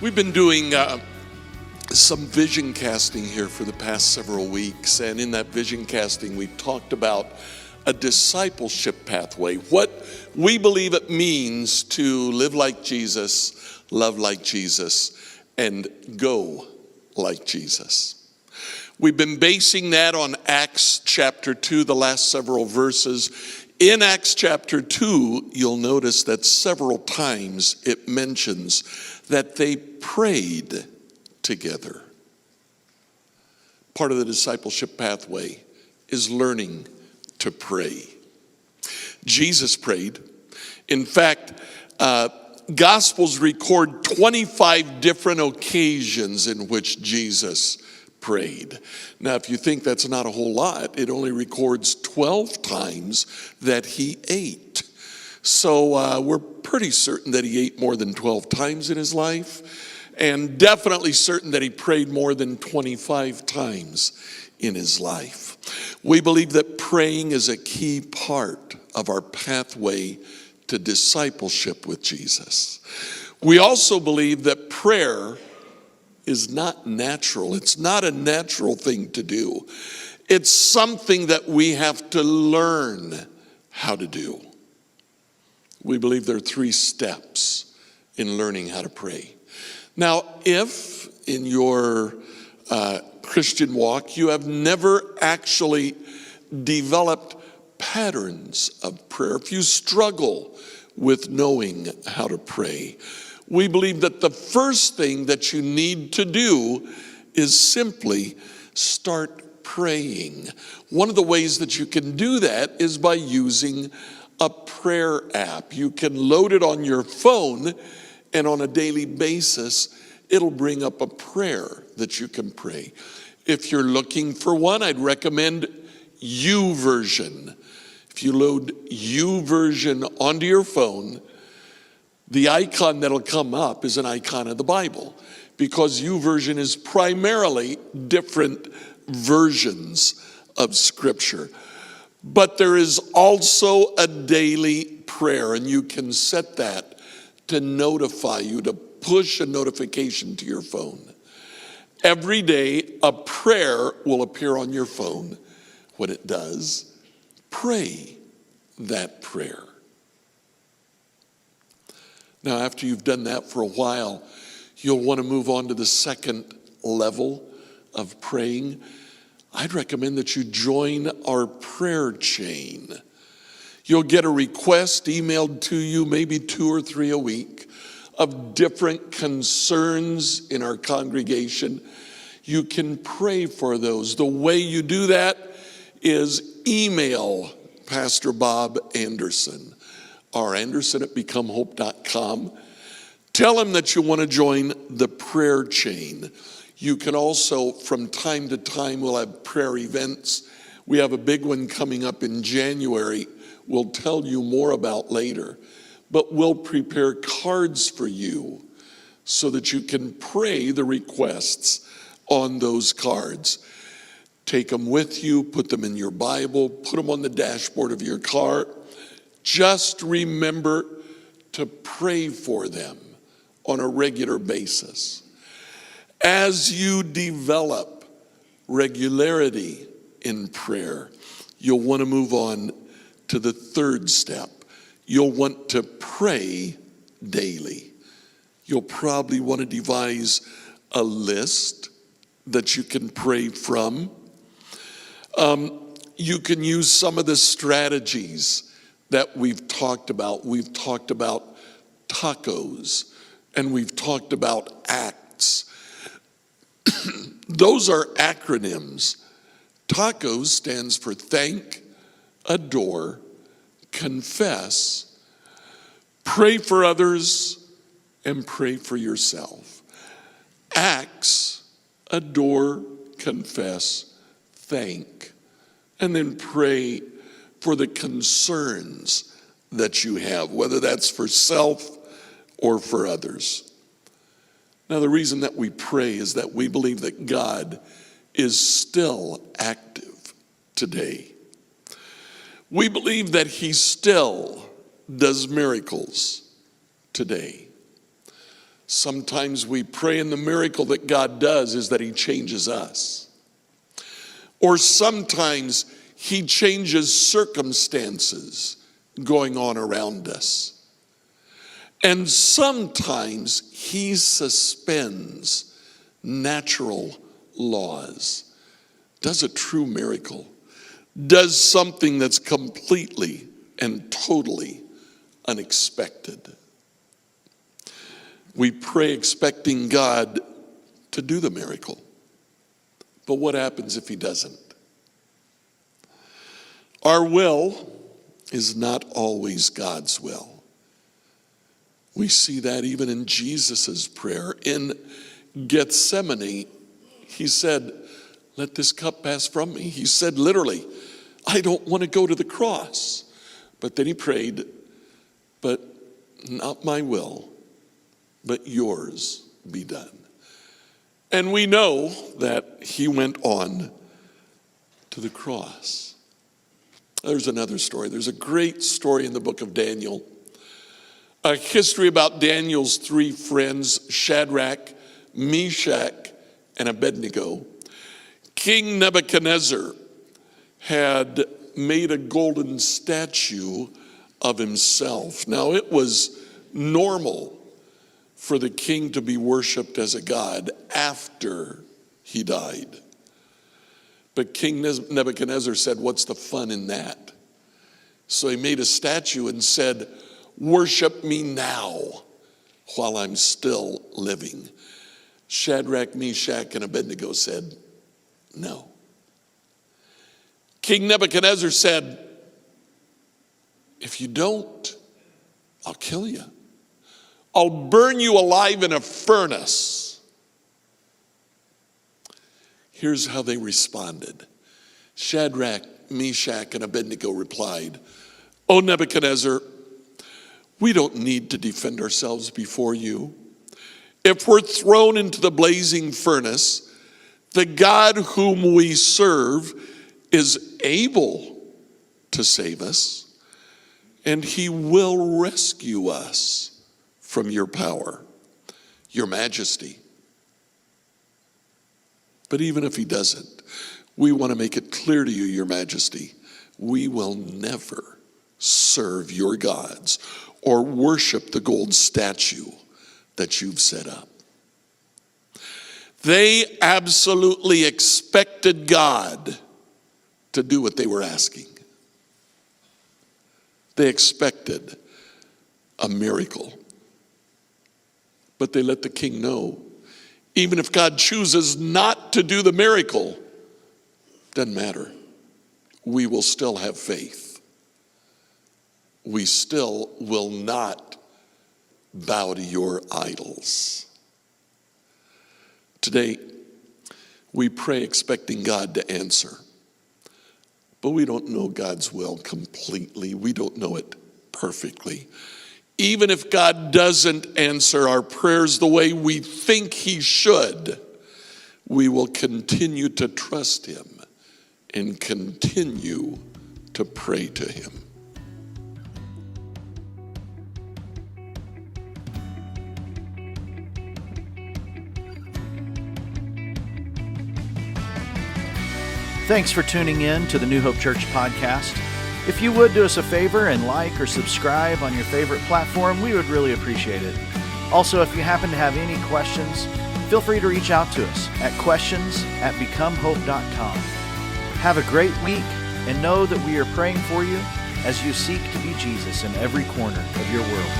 We've been doing some vision casting here for the past several weeks, and in that vision casting we talked about a discipleship pathway, what we believe it means to live like Jesus, love like Jesus, and go like Jesus. We've been basing that on Acts chapter 2, the last several verses. In Acts chapter 2, you'll notice that several times it mentions that they prayed together. Part of the discipleship pathway is learning to pray. Jesus prayed. In fact, Gospels record 25 different occasions in which Jesus prayed. Now, if you think that's not a whole lot, it only records 12 times that he ate. So we're pretty certain that he ate more than 12 times in his life, and definitely certain that he prayed more than 25 times in his life. We believe that praying is a key part of our pathway to discipleship with Jesus. We also believe that prayer is not natural. It's not a natural thing to do. It's something that we have to learn how to do. We believe there are 3 steps in learning how to pray. Now, if in your Christian walk you have never actually developed patterns of prayer, if you struggle with knowing how to pray, we believe that the first thing that you need to do is simply start praying. One of the ways that you can do that is by using a prayer app. You can load it on your phone, and on a daily basis, it'll bring up a prayer that you can pray. If you're looking for one, I'd recommend YouVersion. If you load YouVersion onto your phone, the icon that'll come up is an icon of the Bible, because YouVersion is primarily different versions of Scripture. But there is also a daily prayer, and you can set that to notify you, to push a notification to your phone. Every day, a prayer will appear on your phone. When it does, pray that prayer. Now, after you've done that for a while, you'll want to move on to the second level of praying. I'd recommend that you join our prayer chain. You'll get a request emailed to you, maybe 2 or 3 a week, of different concerns in our congregation. You can pray for those. The way you do that is email Pastor Bob Anderson, randerson@becomehope.com. Tell him that you want to join the prayer chain. You can also, from time to time, we'll have prayer events. We have a big one coming up in January. We'll tell you more about later. But we'll prepare cards for you so that you can pray the requests on those cards. Take them with you, put them in your Bible, put them on the dashboard of your car. Just remember to pray for them on a regular basis. As you develop regularity in prayer, you'll want to move on to the third step. You'll want to pray daily. You'll probably want to devise a list that you can pray from. You can use some of the strategies that we've talked about. We've talked about tacos, and we've talked about ACTS. Those are acronyms. Tacos stands for thank, adore, confess, pray for others, and pray for yourself. ACTS, adore, confess, thank, and then pray for the concerns that you have, whether that's for self or for others. Now, the reason that we pray is that we believe that God is still active today. We believe that he still does miracles today. Sometimes we pray and the miracle that God does is that he changes us. Or sometimes he changes circumstances going on around us. And sometimes he suspends natural laws, does a true miracle, does something that's completely and totally unexpected. We pray expecting God to do the miracle. But what happens if he doesn't? Our will is not always God's will. We see that even in Jesus' prayer. In Gethsemane, he said, "Let this cup pass from me." He said literally, "I don't want to go to the cross." But then he prayed, "But not my will, but yours be done." And we know that he went on to the cross. There's another story. There's a great story in the book of Daniel. A history about Daniel's three friends, Shadrach, Meshach, and Abednego. King Nebuchadnezzar had made a golden statue of himself. Now, it was normal for the king to be worshiped as a god after he died. But King Nebuchadnezzar said, "What's the fun in that?" So he made a statue and said, "Worship me now while I'm still living." Shadrach, Meshach, and Abednego said, "No." King Nebuchadnezzar said, "If you don't, I'll kill you. I'll burn you alive in a furnace." Here's how they responded. Shadrach, Meshach, and Abednego replied, "O Nebuchadnezzar, we don't need to defend ourselves before you. If we're thrown into the blazing furnace, the God whom we serve is able to save us, and he will rescue us from your power, your majesty. But even if he doesn't, we want to make it clear to you, your majesty, we will never serve your gods or worship the gold statue that you've set up." They absolutely expected God to do what they were asking. They expected a miracle. But they let the king know, even if God chooses not to do the miracle, doesn't matter. We will still have faith. We still will not bow to your idols. Today, we pray expecting God to answer. But we don't know God's will completely. We don't know it perfectly. Even if God doesn't answer our prayers the way we think he should, we will continue to trust him and continue to pray to him. Thanks for tuning in to the New Hope Church podcast. If you would do us a favor and like or subscribe on your favorite platform, we would really appreciate it. Also, if you happen to have any questions, feel free to reach out to us at questions@becomehope.com. Have a great week and know that we are praying for you as you seek to be Jesus in every corner of your world.